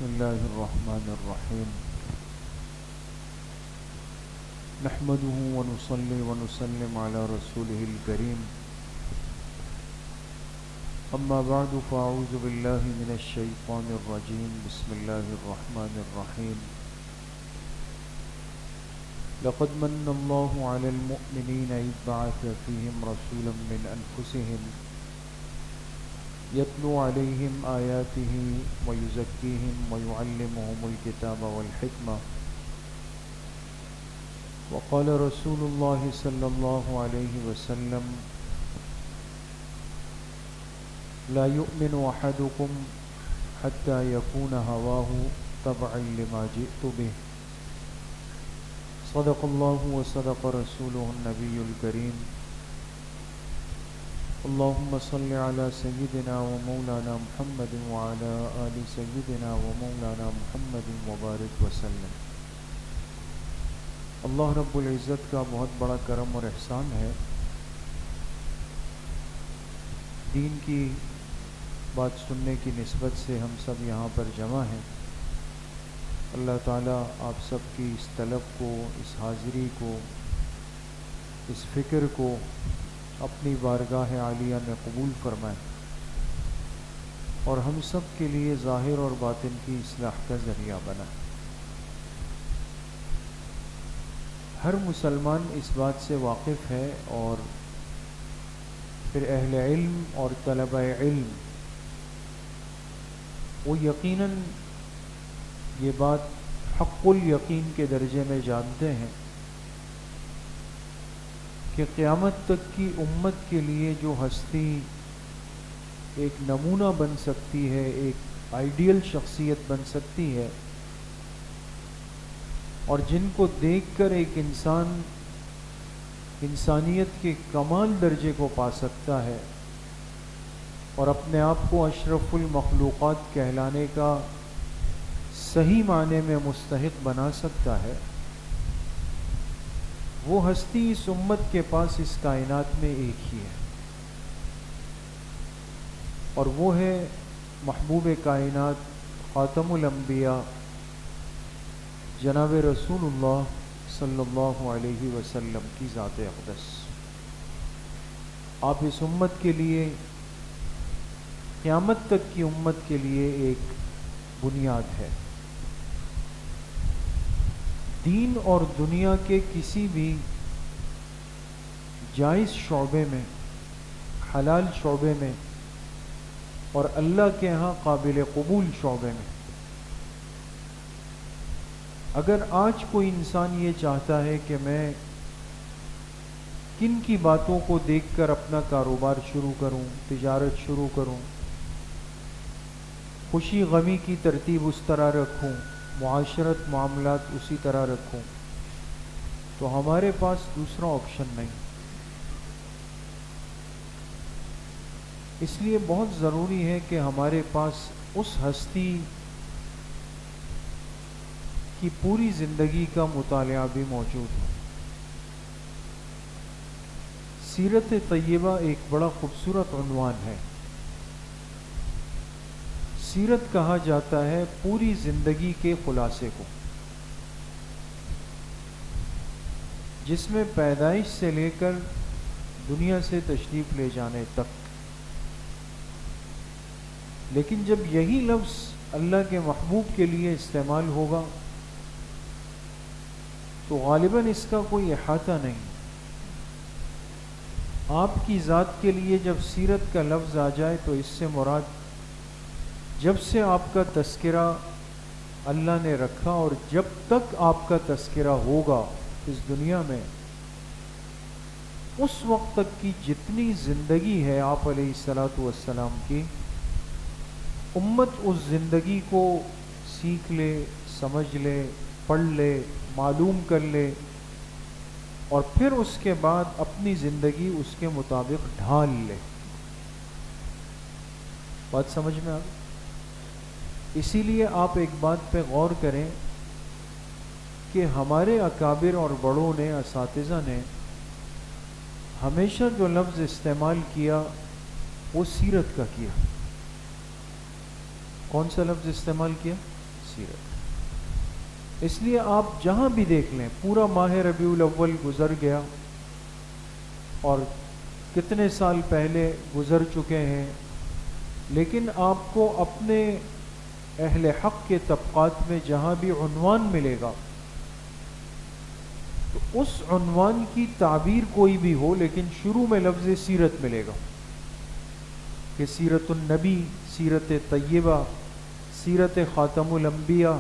بسم الله الرحمن الرحيم نحمده ونصلي ونسلم على رسوله الكريم أما بعد فأعوذ بالله من الشيطان الرجيم بسم الله الرحمن الرحيم لقد من الله على المؤمنين إذ بعث فيهم رسولا من أنفسهم يتلو عليهم آياته ويزكيهم ويعلمهم الكتاب والحكمة وقال رسول الله صلى الله عليه وسلم لا يؤمن أحدكم حتى يكون هواه تبعا لما جئت به صدق الله وصدق رسوله النبي الكريم اللهم صل على سيدنا ومولانا محمد وعلى آل سيدنا ومولانا محمد وبارك وسلم۔ اللہ رب العزت کا بہت بڑا کرم اور احسان ہے، دین کی بات سننے کی نسبت سے ہم سب یہاں پر جمع ہیں۔ اللہ تعالیٰ آپ سب کی اس طلب کو، اس حاضری کو، اس فکر کو اپنی بارگاہ عالیہ میں قبول فرمائے اور ہم سب کے لیے ظاہر اور باطن کی اصلاح کا ذریعہ بنائے۔ ہر مسلمان اس بات سے واقف ہے اور پھر اہل علم اور طلبہ علم وہ یقیناً یہ بات حق الیقین کے درجے میں جانتے ہیں کہ قیامت تک کی امت کے لیے جو ہستی ایک نمونہ بن سکتی ہے، ایک آئیڈیل شخصیت بن سکتی ہے اور جن کو دیکھ کر ایک انسان انسانیت کے کمال درجے کو پا سکتا ہے اور اپنے آپ کو اشرف المخلوقات کہلانے کا صحیح معنی میں مستحق بنا سکتا ہے، وہ ہستی اس امت کے پاس اس کائنات میں ایک ہی ہے اور وہ ہے محبوب کائنات خاتم الانبیاء جناب رسول اللہ صلی اللہ علیہ وسلم کی ذات اقدس۔ آپ اس امت کے لیے، قیامت تک کی امت کے لیے ایک بنیاد ہے۔ دین اور دنیا کے کسی بھی جائز شعبے میں، حلال شعبے میں اور اللہ کے ہاں قابل قبول شعبے میں اگر آج کوئی انسان یہ چاہتا ہے کہ میں کن کی باتوں کو دیکھ کر اپنا کاروبار شروع کروں، تجارت شروع کروں، خوشی غمی کی ترتیب اس طرح رکھوں، معاشرت معاملات اسی طرح رکھوں، تو ہمارے پاس دوسرا آپشن نہیں۔ اس لیے بہت ضروری ہے کہ ہمارے پاس اس ہستی کی پوری زندگی کا مطالعہ بھی موجود ہے۔ سیرت طیبہ ایک بڑا خوبصورت عنوان ہے۔ سیرت کہا جاتا ہے پوری زندگی کے خلاصے کو، جس میں پیدائش سے لے کر دنیا سے تشریف لے جانے تک۔ لیکن جب یہی لفظ اللہ کے محبوب کے لیے استعمال ہوگا تو غالباً اس کا کوئی احاطہ نہیں۔ آپ کی ذات کے لیے جب سیرت کا لفظ آ جائے تو اس سے مراد جب سے آپ کا تذکرہ اللہ نے رکھا اور جب تک آپ کا تذکرہ ہوگا اس دنیا میں، اس وقت تک کی جتنی زندگی ہے آپ علیہ الصلاۃ والسلام کی، امت اس زندگی کو سیکھ لے، سمجھ لے، پڑھ لے، معلوم کر لے اور پھر اس کے بعد اپنی زندگی اس کے مطابق ڈھال لے۔ بات سمجھ میں آ گئی؟ اسی لیے آپ ایک بات پہ غور کریں کہ ہمارے اکابر اور بڑوں نے، اساتذہ نے ہمیشہ جو لفظ استعمال کیا وہ سیرت کا کیا۔ کون سا لفظ استعمال کیا؟ سیرت. اس لیے آپ جہاں بھی دیکھ لیں پورا ماہ ربیع الاول گزر گیا اور کتنے سال پہلے گزر چکے ہیں، لیکن آپ کو اپنے اہل حق کے طبقات میں جہاں بھی عنوان ملے گا تو اس عنوان کی تعبیر کوئی بھی ہو لیکن شروع میں لفظ سیرت ملے گا کہ سیرت النبی، سیرت طیبہ، سیرت خاتم الانبیاء،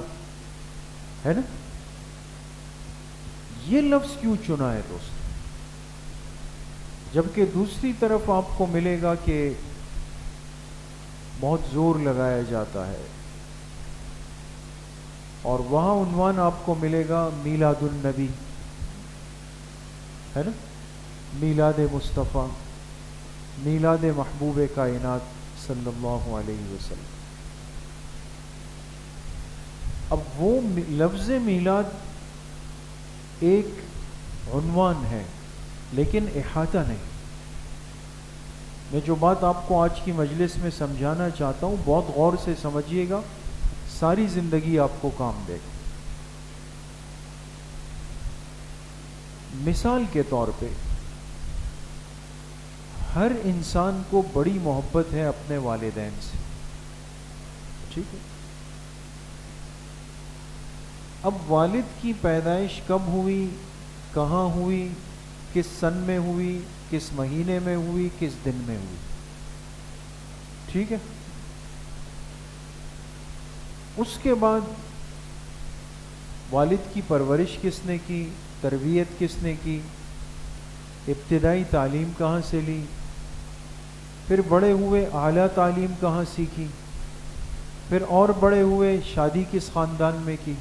ہے نا؟ یہ لفظ کیوں چنا ہے دوست؟ جبکہ دوسری طرف آپ کو ملے گا کہ بہت زور لگایا جاتا ہے اور وہاں عنوان آپ کو ملے گا میلاد النبی، ہے نا؟ میلاد مصطفیٰ، میلاد محبوب کائنات صلی اللہ علیہ وسلم. اب وہ لفظ میلاد ایک عنوان ہے لیکن احاطہ نہیں. میں جو بات آپ کو آج کی مجلس میں سمجھانا چاہتا ہوں بہت غور سے سمجھیے گا، ساری زندگی آپ کو کام دے گا. مثال کے طور پہ ہر انسان کو بڑی محبت ہے اپنے والدین سے، ٹھیک ہے؟ اب والد کی پیدائش کب ہوئی، کہاں ہوئی، کس سن میں ہوئی، کس مہینے میں ہوئی، کس دن میں ہوئی، ٹھیک ہے؟ اس کے بعد والد کی پرورش کس نے کی، تربیت کس نے کی، ابتدائی تعلیم کہاں سے لی، پھر بڑے ہوئے اعلیٰ تعلیم کہاں سیکھی، پھر اور بڑے ہوئے شادی کس خاندان میں کی،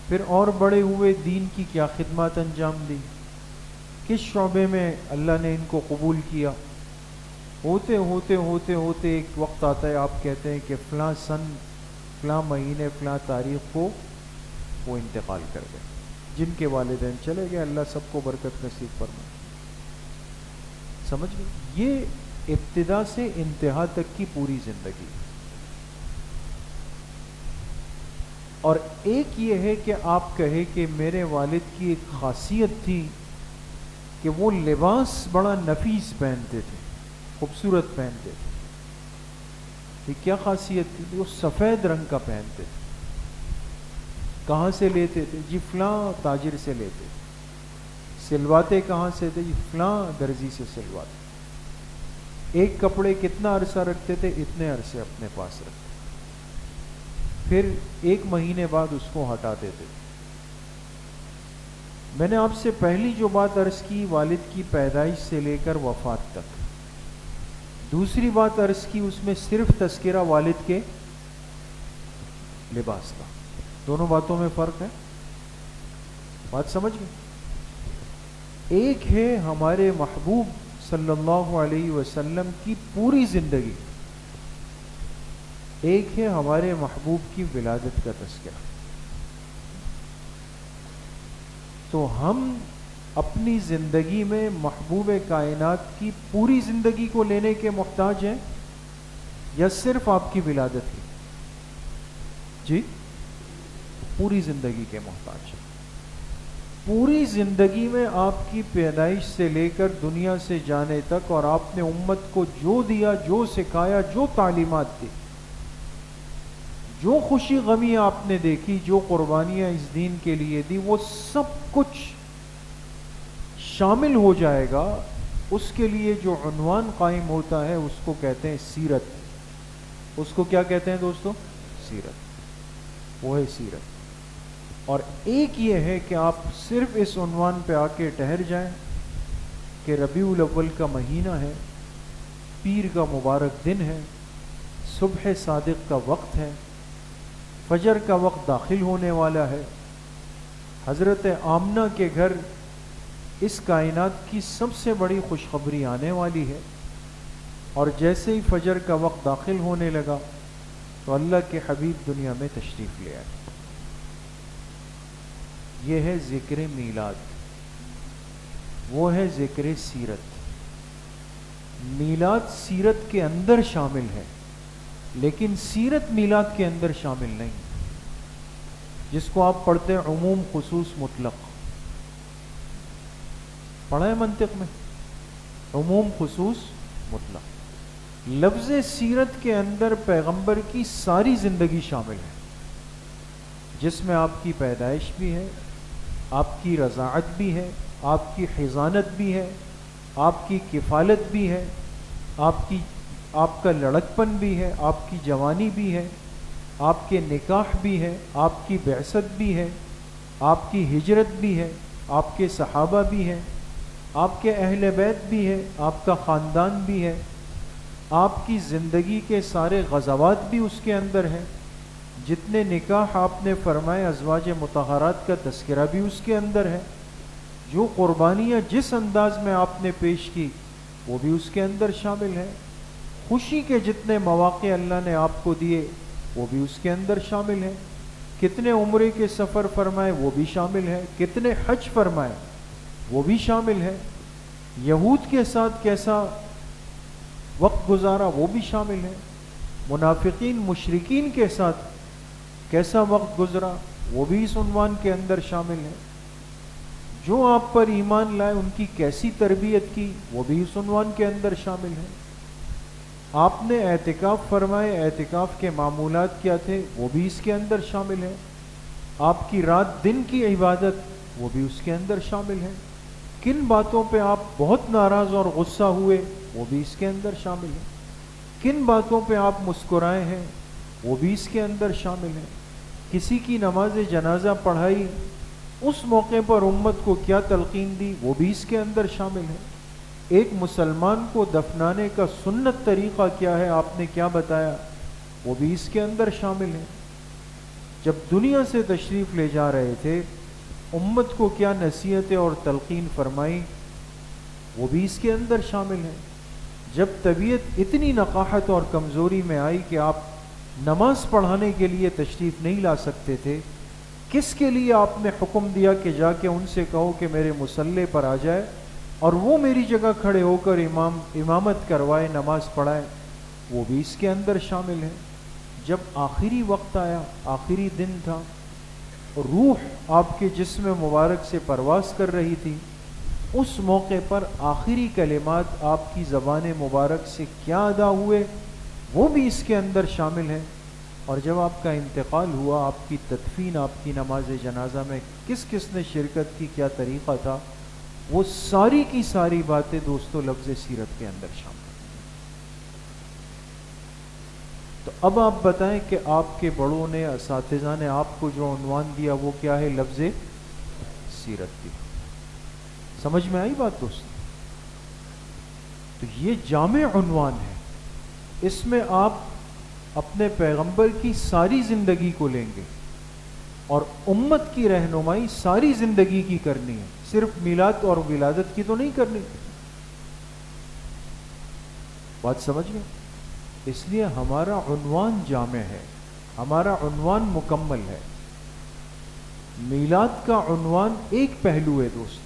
پھر اور بڑے ہوئے دین کی کیا خدمات انجام دی، کس شعبے میں اللہ نے ان کو قبول کیا. ہوتے ہوتے ہوتے ہوتے ایک وقت آتا ہے آپ کہتے ہیں کہ فلاں سن، فلاں مہینے، فلاں تاریخ کو وہ انتقال کر گئے، جن کے والدین چلے گئے، اللہ سب کو برکت نصیب فرمائے. سمجھ گئے؟ یہ ابتدا سے انتہا تک کی پوری زندگی. اور ایک یہ ہے کہ آپ کہے کہ میرے والد کی ایک خاصیت تھی کہ وہ لباس بڑا نفیس پہنتے تھے، خوبصورت پہنتے تھے. یہ کیا خاصیت تھی؟ وہ سفید رنگ کا پہنتے تھے. کہاں سے لیتے تھے؟ جی فلاں تاجر سے لیتے تھے. سلواتے کہاں سے تھے؟ جی فلاں درزی سے سلواتے. ایک کپڑے کتنا عرصہ رکھتے تھے؟ اتنے عرصے اپنے پاس رکھتے، پھر ایک مہینے بعد اس کو ہٹاتے تھے. میں نے آپ سے پہلی جو بات عرض کی والد کی پیدائش سے لے کر وفات تک. دوسری بات عرض کی اس میں صرف تذکرہ والد کے لباس کا. دونوں باتوں میں فرق ہے، بات سمجھ گئے؟ ایک ہے ہمارے محبوب صلی اللہ علیہ وسلم کی پوری زندگی، ایک ہے ہمارے محبوب کی ولادت کا تذکرہ. تو ہم اپنی زندگی میں محبوب کائنات کی پوری زندگی کو لینے کے محتاج ہیں یا صرف آپ کی ولادت کی؟ جی پوری زندگی کے محتاج ہیں. پوری زندگی میں آپ کی پیدائش سے لے کر دنیا سے جانے تک، اور آپ نے امت کو جو دیا، جو سکھایا، جو تعلیمات دی، جو خوشی غمی آپ نے دیکھی، جو قربانیاں اس دین کے لیے دی، وہ سب کچھ شامل ہو جائے گا. اس کے لیے جو عنوان قائم ہوتا ہے اس کو کہتے ہیں سیرت. اس کو کیا کہتے ہیں دوستو؟ سیرت. وہ ہے سیرت. اور ایک یہ ہے کہ آپ صرف اس عنوان پہ آ کے ٹھہر جائیں کہ ربیع الاول کا مہینہ ہے، پیر کا مبارک دن ہے، صبح صادق کا وقت ہے، فجر کا وقت داخل ہونے والا ہے، حضرت آمنہ کے گھر اس کائنات کی سب سے بڑی خوشخبری آنے والی ہے. اور جیسے ہی فجر کا وقت داخل ہونے لگا تو اللہ کے حبیب دنیا میں تشریف لے آئے. یہ ہے ذکر میلاد، وہ ہے ذکر سیرت. میلاد سیرت کے اندر شامل ہے لیکن سیرت میلاد کے اندر شامل نہیں. جس کو آپ پڑھتے ہیں عموم خصوص مطلق، پڑھا ہے منطق میں؟ عموم خصوص مطلق۔ لفظ سیرت کے اندر پیغمبر کی ساری زندگی شامل ہے، جس میں آپ کی پیدائش بھی ہے، آپ کی رضاعت بھی ہے، آپ کی حضانت بھی ہے، آپ کی کفالت بھی ہے، آپ کا لڑکپن بھی ہے، آپ کی جوانی بھی ہے، آپ کے نکاح بھی ہے، آپ کی بعثت بھی ہے، آپ کی ہجرت بھی ہے، آپ کے صحابہ بھی ہیں، آپ کے اہل بیت بھی ہے، آپ کا خاندان بھی ہے، آپ کی زندگی کے سارے غزوات بھی اس کے اندر ہیں، جتنے نکاح آپ نے فرمائے ازواج مطہرات کا تذکرہ بھی اس کے اندر ہے، جو قربانیاں جس انداز میں آپ نے پیش کی وہ بھی اس کے اندر شامل ہے، خوشی کے جتنے مواقع اللہ نے آپ کو دیے وہ بھی اس کے اندر شامل ہیں، کتنے عمرے کے سفر فرمائے وہ بھی شامل ہے، کتنے حج فرمائے وہ بھی شامل ہے، یہود کے ساتھ کیسا وقت گزارا وہ بھی شامل ہے، منافقین مشرکین کے ساتھ کیسا وقت گزرا وہ بھی اس عنوان کے اندر شامل ہے، جو آپ پر ایمان لائے ان کی کیسی تربیت کی وہ بھی اس عنوان کے اندر شامل ہے، آپ نے اعتکاف فرمائے، اعتکاف کے معمولات کیا تھے وہ بھی اس کے اندر شامل ہے، آپ کی رات دن کی عبادت وہ بھی اس کے اندر شامل ہے، کن باتوں پہ آپ بہت ناراض اور غصہ ہوئے وہ بھی اس کے اندر شامل ہے، کن باتوں پہ آپ مسکرائے ہیں وہ بھی اس کے اندر شامل ہے، کسی کی نماز جنازہ پڑھائی اس موقع پر امت کو کیا تلقین دی وہ بھی اس کے اندر شامل ہے، ایک مسلمان کو دفنانے کا سنت طریقہ کیا ہے آپ نے کیا بتایا وہ بھی اس کے اندر شامل ہے، جب دنیا سے تشریف لے جا رہے تھے امت کو کیا نصیحتیں اور تلقین فرمائی وہ بھی اس کے اندر شامل ہے، جب طبیعت اتنی نقاہت اور کمزوری میں آئی کہ آپ نماز پڑھانے کے لیے تشریف نہیں لا سکتے تھے، کس کے لیے آپ نے حکم دیا کہ جا کے ان سے کہو کہ میرے مصلی پر آ جائے اور وہ میری جگہ کھڑے ہو کر امامت کروائے، نماز پڑھائے وہ بھی اس کے اندر شامل ہے، جب آخری وقت آیا، آخری دن تھا، روح آپ کے جسم مبارک سے پرواز کر رہی تھی، اس موقع پر آخری کلمات آپ کی زبان مبارک سے کیا ادا ہوئے وہ بھی اس کے اندر شامل ہیں، اور جب آپ کا انتقال ہوا، آپ کی تدفین، آپ کی نماز جنازہ میں کس کس نے شرکت کی، کیا طریقہ تھا، وہ ساری کی ساری باتیں دوستو لفظ سیرت کے اندر شامل ہیں۔ تو اب آپ بتائیں کہ آپ کے بڑوں نے، اساتذہ نے آپ کو جو عنوان دیا وہ کیا ہے؟ لفظ سیرت کی۔ سمجھ میں آئی بات دوست؟ تو یہ جامع عنوان ہے، اس میں آپ اپنے پیغمبر کی ساری زندگی کو لیں گے اور امت کی رہنمائی ساری زندگی کی کرنی ہے، صرف میلاد اور ولادت کی تو نہیں کرنی، بات سمجھ گئے؟ اس لیے ہمارا عنوان جامع ہے، ہمارا عنوان مکمل ہے۔ میلاد کا عنوان ایک پہلو ہے دوست،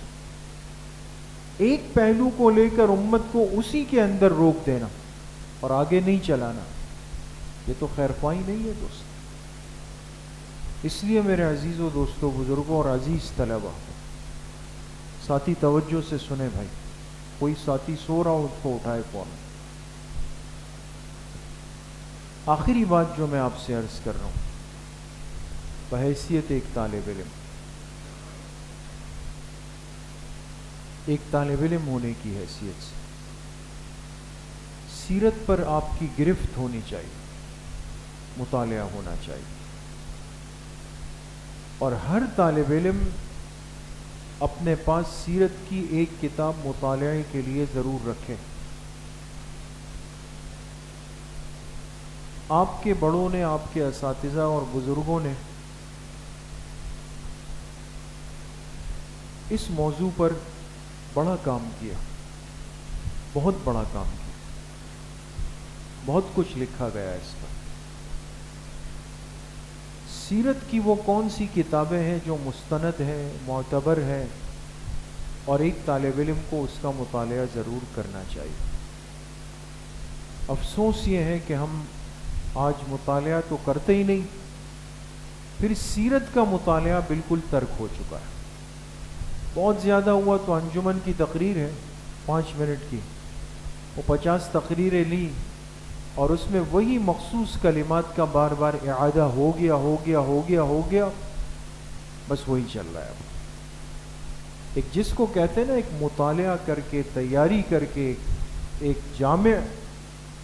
ایک پہلو کو لے کر امت کو اسی کے اندر روک دینا اور آگے نہیں چلانا، یہ تو خیر خواہی نہیں ہے دوست۔ اس لیے میرے عزیزوں، دوستوں، بزرگوں اور عزیز طلبہ، ساتھی توجہ سے سنیں بھائی، کوئی ساتھی سو رہا ہو اس کو اٹھائے فون۔ آخری بات جو میں آپ سے عرض کر رہا ہوں بحیثیت ایک طالب علم، ایک طالب علم ہونے کی حیثیت سے سیرت پر آپ کی گرفت ہونی چاہیے، مطالعہ ہونا چاہیے، اور ہر طالب علم اپنے پاس سیرت کی ایک کتاب مطالعے کے لیے ضرور رکھے۔ آپ کے بڑوں نے، آپ کے اساتذہ اور بزرگوں نے اس موضوع پر بڑا کام کیا، بہت بڑا کام کیا، بہت کچھ لکھا گیا اس پر۔ سیرت کی وہ کون سی کتابیں ہیں جو مستند ہیں، معتبر ہیں، اور ایک طالب علم کو اس کا مطالعہ ضرور کرنا چاہیے۔ افسوس یہ ہے کہ ہم آج مطالعہ تو کرتے ہی نہیں، پھر سیرت کا مطالعہ بالکل ترک ہو چکا ہے. بہت زیادہ ہوا تو انجمن کی تقریر ہے 5 منٹ کی، وہ 50 تقریریں لی اور اس میں وہی مخصوص کلمات کا بار بار اعادہ ہو گیا، بس وہی چل رہا ہے اب. ایک جس کو کہتے ہیں نا ایک مطالعہ کر کے تیاری کر کے ایک جامع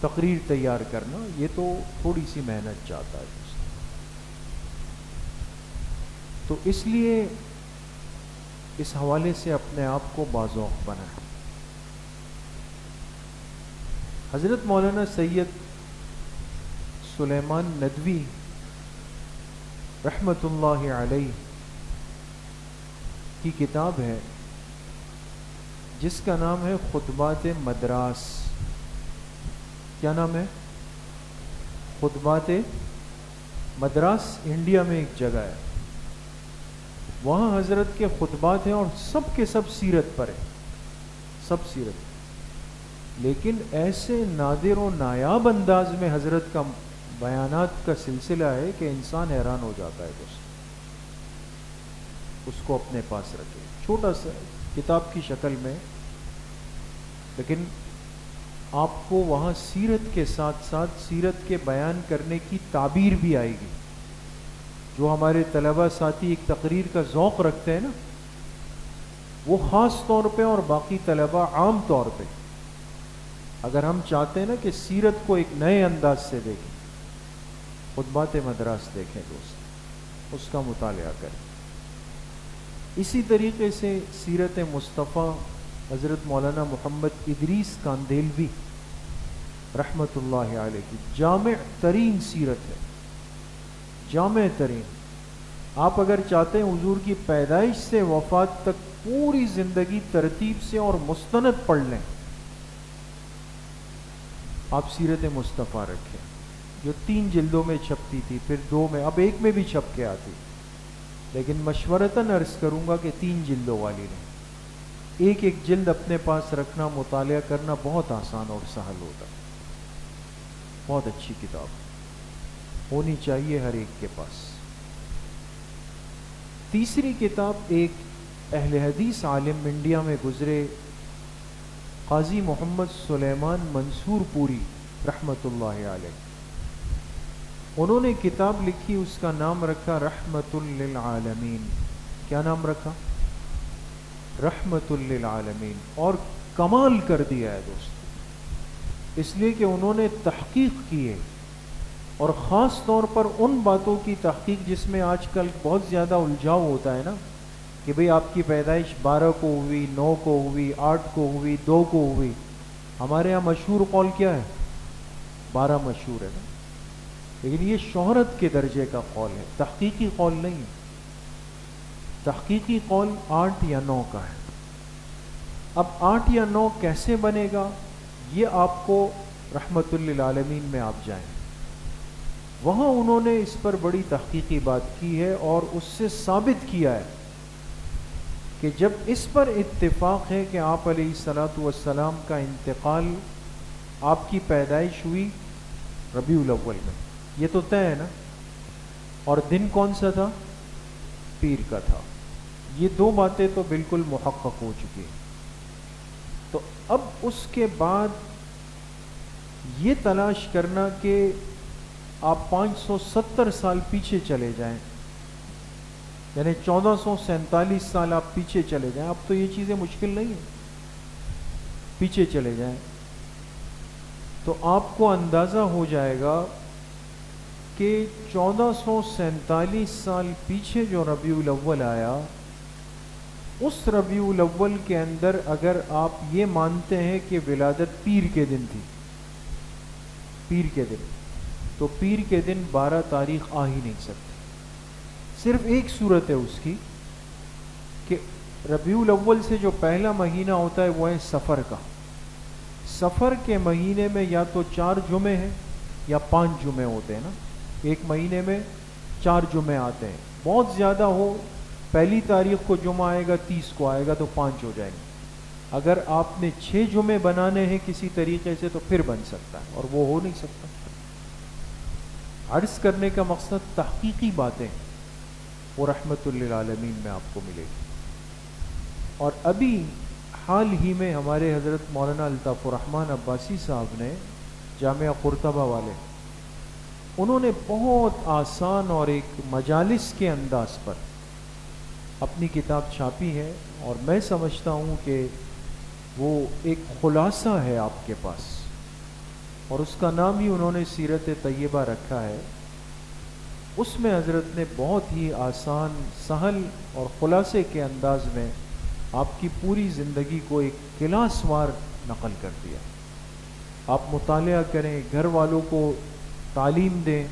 تقریر تیار کرنا، یہ تو تھوڑی سی محنت چاہتا ہے. تو اس لیے اس حوالے سے اپنے آپ کو باذوق بنائیں. حضرت مولانا سید سلیمان ندوی رحمۃ اللہ علیہ کی کتاب ہے جس کا نام ہے خطبات مدراس. کیا نام ہے؟ خطبات مدراس. انڈیا میں ایک جگہ ہے، وہاں حضرت کے خطبات ہیں اور سب کے سب سیرت پر ہیں، سب سیرت. لیکن ایسے نادر و نایاب انداز میں حضرت کا بیانات کا سلسلہ ہے کہ انسان حیران ہو جاتا ہے. دوست اس کو اپنے پاس رکھے، چھوٹا سا کتاب کی شکل میں، لیکن آپ کو وہاں سیرت کے ساتھ ساتھ سیرت کے بیان کرنے کی تعبیر بھی آئے گی. جو ہمارے طلبہ ساتھی ایک تقریر کا ذوق رکھتے ہیں نا، وہ خاص طور پہ اور باقی طلبہ عام طور پہ، اگر ہم چاہتے ہیں نا کہ سیرت کو ایک نئے انداز سے دیکھیں، خطبات مدراس دیکھیں دوست، اس کا مطالعہ کریں. اسی طریقے سے سیرت مصطفیٰ حضرت مولانا محمد ادریس کاندھیلوی رحمۃ اللہ علیہ کی جامع ترین سیرت ہے، جامع ترین. آپ اگر چاہتے ہیں حضور کی پیدائش سے وفات تک پوری زندگی ترتیب سے اور مستند پڑھ لیں، آپ سیرت مصطفیٰ رکھیں جو 3 جلدوں میں چھپتی تھی، پھر 2 میں، اب 1 میں بھی چھپ کے آتی، لیکن مشورتاً عرض کروں گا کہ 3 جلدوں والی نہیں. ایک جلد اپنے پاس رکھنا، مطالعہ کرنا بہت آسان اور سہل ہوتا ہے. بہت اچھی کتاب ہونی چاہیے ہر ایک کے پاس. تیسری کتاب ایک اہل حدیث عالم انڈیا میں گزرے قاضی محمد سلیمان منصور پوری رحمۃ اللہ علیہ، انہوں نے کتاب لکھی، اس کا نام رکھا رحمۃ للعالمین. کیا نام رکھا؟ رحمۃ للعالمین. اور کمال کر دیا ہے دوست، اس لیے کہ انہوں نے تحقیق کی ہے، اور خاص طور پر ان باتوں کی تحقیق جس میں آج کل بہت زیادہ الجھاؤ ہوتا ہے نا، کہ بھئی آپ کی پیدائش 12 کو ہوئی، 9 کو ہوئی، 8 کو ہوئی، 2 کو ہوئی. ہمارے ہاں مشہور قول کیا ہے؟ 12 مشہور ہے نا، لیکن یہ شہرت کے درجے کا قول ہے، تحقیقی قول نہیں ہے. تحقیقی قول 8 یا 9 کا ہے. اب 8 یا 9 کیسے بنے گا، یہ آپ کو رحمت للعالمین میں آپ جائیں، وہاں انہوں نے اس پر بڑی تحقیقی بات کی ہے اور اس سے ثابت کیا ہے کہ جب اس پر اتفاق ہے کہ آپ علیہ الصلاۃ والسلام کا انتقال، آپ کی پیدائش ہوئی ربیع الاول میں، یہ تو طے ہے نا، اور دن کون سا تھا؟ پیر کا تھا. یہ 2 باتیں تو بالکل محقق ہو چکی ہیں. تو اب اس کے بعد یہ تلاش کرنا کہ آپ 570 سال پیچھے چلے جائیں، یعنی 1447 سال آپ پیچھے چلے جائیں. اب تو یہ چیزیں مشکل نہیں ہیں، پیچھے چلے جائیں تو آپ کو اندازہ ہو جائے گا کہ 1447 سال پیچھے جو ربیع الاول آیا، اس ربیع الاول کے اندر اگر آپ یہ مانتے ہیں کہ ولادت پیر کے دن تھی، پیر کے دن، تو پیر کے دن 12 تاریخ آ ہی نہیں سکتی. صرف ایک صورت ہے اس کی کہ ربیع الاول سے جو پہلا مہینہ ہوتا ہے وہ ہے سفر کا. سفر کے مہینے میں یا تو 4 جمعے ہیں یا 5 جمعے ہوتے ہیں نا، ایک مہینے میں 4 جمعے آتے ہیں. بہت زیادہ ہو پہلی تاریخ کو جمعہ آئے گا، 30 کو آئے گا تو 5 ہو جائیں گے. اگر آپ نے 6 جمعے بنانے ہیں کسی طریقے سے تو پھر بن سکتا ہے، اور وہ ہو نہیں سکتا. عرض کرنے کا مقصد تحقیقی باتیں، وہ رحمت للعالمین میں آپ کو ملے گی۔ اور ابھی حال ہی میں ہمارے حضرت مولانا الطاف الرحمن عباسی صاحب نے، جامعہ قرطبہ والے، انہوں نے بہت آسان اور ایک مجالس کے انداز پر اپنی کتاب چھاپی ہے، اور میں سمجھتا ہوں کہ وہ ایک خلاصہ ہے آپ کے پاس، اور اس کا نام ہی انہوں نے سیرت طیبہ رکھا ہے۔ اس میں حضرت نے بہت ہی آسان، سہل اور خلاصے کے انداز میں آپ کی پوری زندگی کو ایک کلاس وار نقل کر دیا۔ آپ مطالعہ کریں، گھر والوں کو تعلیم دیں،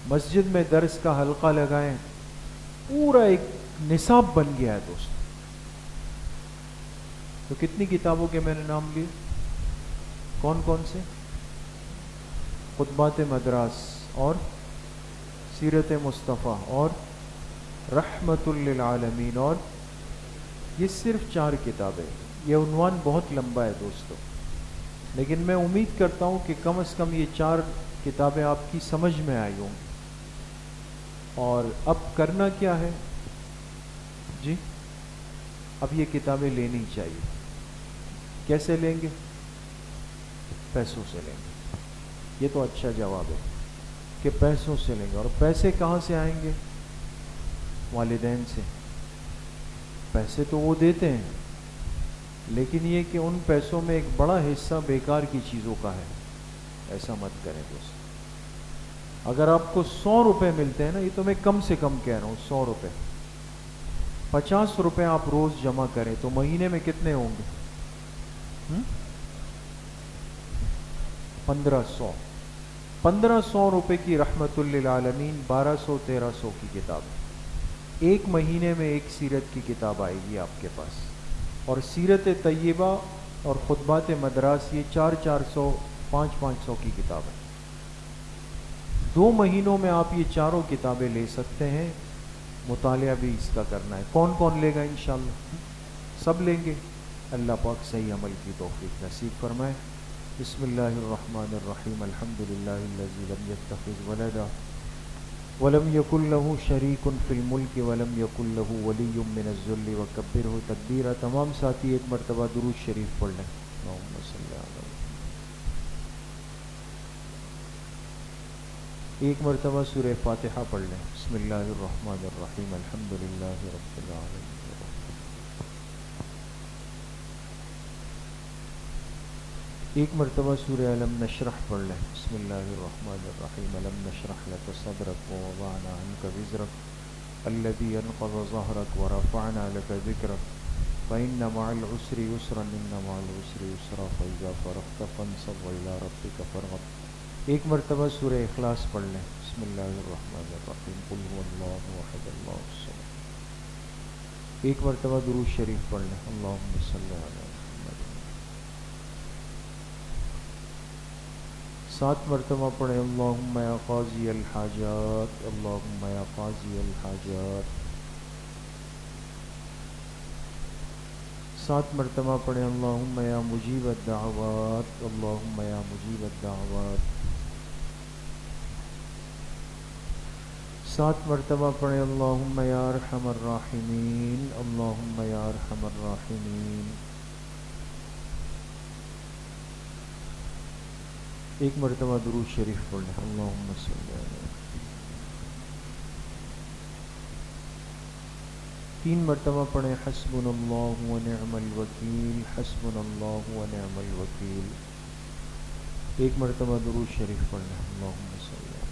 مسجد میں درس کا حلقہ لگائیں، پورا ایک نصاب بن گیا ہے دوست۔ تو کتنی کتابوں کے میں نے نام لیے؟ کون کون سے؟ خطبات مدراس، اور سیرت مصطفیٰ، اور رحمت للعالمین، اور یہ صرف 4 کتابیں۔ یہ عنوان بہت لمبا ہے دوستو، لیکن میں امید کرتا ہوں کہ کم از کم یہ 4 کتابیں آپ کی سمجھ میں آئی ہوں۔ اور اب کرنا کیا ہے جی؟ اب یہ کتابیں لینی چاہیے۔ کیسے لیں گے؟ پیسوں سے لیں گے۔ یہ تو اچھا جواب ہے کہ پیسوں سے لیں گے۔ اور پیسے کہاں سے آئیں گے؟ والدین سے۔ پیسے تو وہ دیتے ہیں، لیکن یہ کہ ان پیسوں میں ایک بڑا حصہ بیکار کی چیزوں کا ہے۔ ایسا مت کریں دوست۔ اگر آپ کو 100 روپے ملتے ہیں نا، یہ تو میں کم سے کم کہہ رہا ہوں، 100 روپے، 50 روپے آپ روز جمع کریں تو مہینے میں کتنے ہوں گے؟ 1500۔ 1500 روپے کی رحمت للعالمین، 1200 1300 کی کتاب، ایک مہینے میں ایک سیرت کی کتاب آئے گی آپ کے پاس۔ اور سیرت طیبہ اور خطبات مدراس، یہ 400 500 کی کتاب ہے۔ 2 مہینوں میں آپ یہ چاروں کتابیں لے سکتے ہیں۔ مطالعہ بھی اس کا کرنا ہے۔ کون کون لے گا انشاءاللہ؟ سب لیں گے۔ اللہ پاک صحیح عمل کی توفیق نصیب فرمائے۔ بسم اللہ الرحمن الرحیم۔ الحمدللہ الذی لم یتخذ ولدا ولم یکن له شریک فی الملک ولم یکن له ولی من الذل وکبرہ تکبیرا۔ تمام ساتھی ایک مرتبہ درود شریف پڑھ لیں۔ اللہم صلی علی محمد۔ ایک مرتبہ سورہ فاتحہ پڑھ لیں۔ بسم اللہ الرحمن الرحیم۔ الحمدللہ رب العالمین۔ ایک مرتبہ سورہ علم نشرح پڑھ لیں۔ بسم اللہ الرحمن الرحیم۔ علم نشرح لک صدرک ووضعنا عنک وزرک الذی انقض ظہرک ورفعنا لک ذکرک فإن مع العسر یسرا إن مع العسر یسرا فإذا فرغت فانصب وإلی ربک فارغب۔ ایک مرتبہ سورہ اخلاص پڑھ لیں۔ بسم اللہ الرحمن الرحیم۔ قل هو اللہ احد اللہ الصمد۔ ایک مرتبہ درود شریف پڑھ لیں۔ اللہم صلی علی محمد۔ 7 مرتبہ پڑھیں۔ اللہم یا قاضی الحاجات، اللہم یا قاضی الحاجات۔ 7 مرتبہ پڑھیں۔ اللہم یا مجیب الدعوات، اللہم یا مجیب الدعوات۔ 7 مرتبہ پڑھیں۔ اللہم یا ارحم الراحمین، اللہم یا ارحم الراحمین۔ ایک مرتبہ درود شریف پڑھ لیں۔ اللہم صلی علی۔ 3 مرتبہ پڑھیں۔ حسبنا اللہ ونعم الوکیل، حسبنا اللہ ونعم الوکیل۔ ایک مرتبہ درود شریف پڑھ لیں۔ اللہم صلی علی۔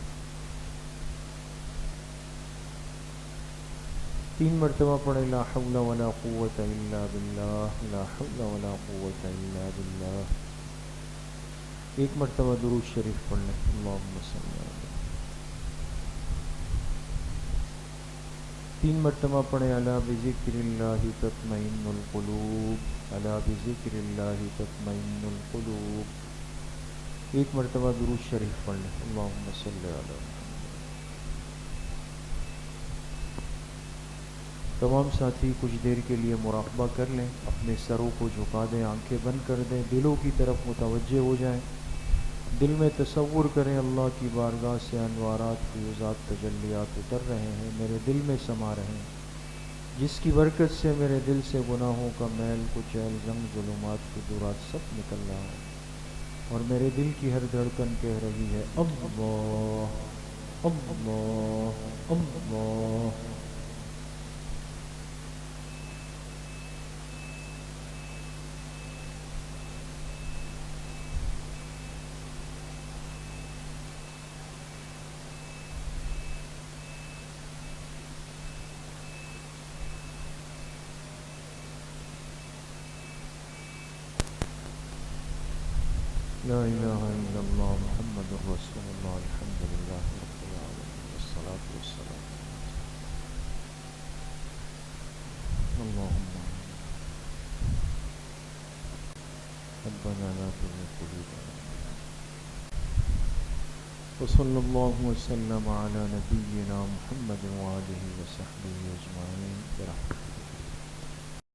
3 مرتبہ پڑھیں۔ لا حول ولا قوة الا باللہ، لا حول ولا قوة الا باللہ۔ ایک مرتبہ درود شریف پڑھ لیں۔ اللہم صلی علی۔ 3 مرتبہ پڑھیں۔ الا بذکر اللہ تطمئن القلوب، الا بذکر اللہ تطمئن القلوب۔ ایک مرتبہ درود شریف پڑھ لیں۔ اللہم صلی علی۔ تمام ساتھی کچھ دیر کے لیے مراقبہ کر لیں، اپنے سروں کو جھکا دیں، آنکھیں بند کر دیں، دلوں کی طرف متوجہ ہو جائیں۔ دل میں تصور کریں اللہ کی بارگاہ سے انوارات فیوزات تجلیات اتر رہے ہیں، میرے دل میں سما رہے ہیں، جس کی برکت سے میرے دل سے گناہوں کا میل کچیل زنگ ظلمات فضورات سب نکل رہا ہے، اور میرے دل کی ہر دھڑکن کہہ رہی ہے اللہ اللہ اللہ۔ لا الہ الا اللہ محمد رسول اللہ الحمد للہ رب العالمین والصلاة والسلام اللہم ربنا لا تزغ قلوبنا وصلی اللہ وسلم علی نبینا محمد وآلہ وصحبہ اجمعین برحمتہ۔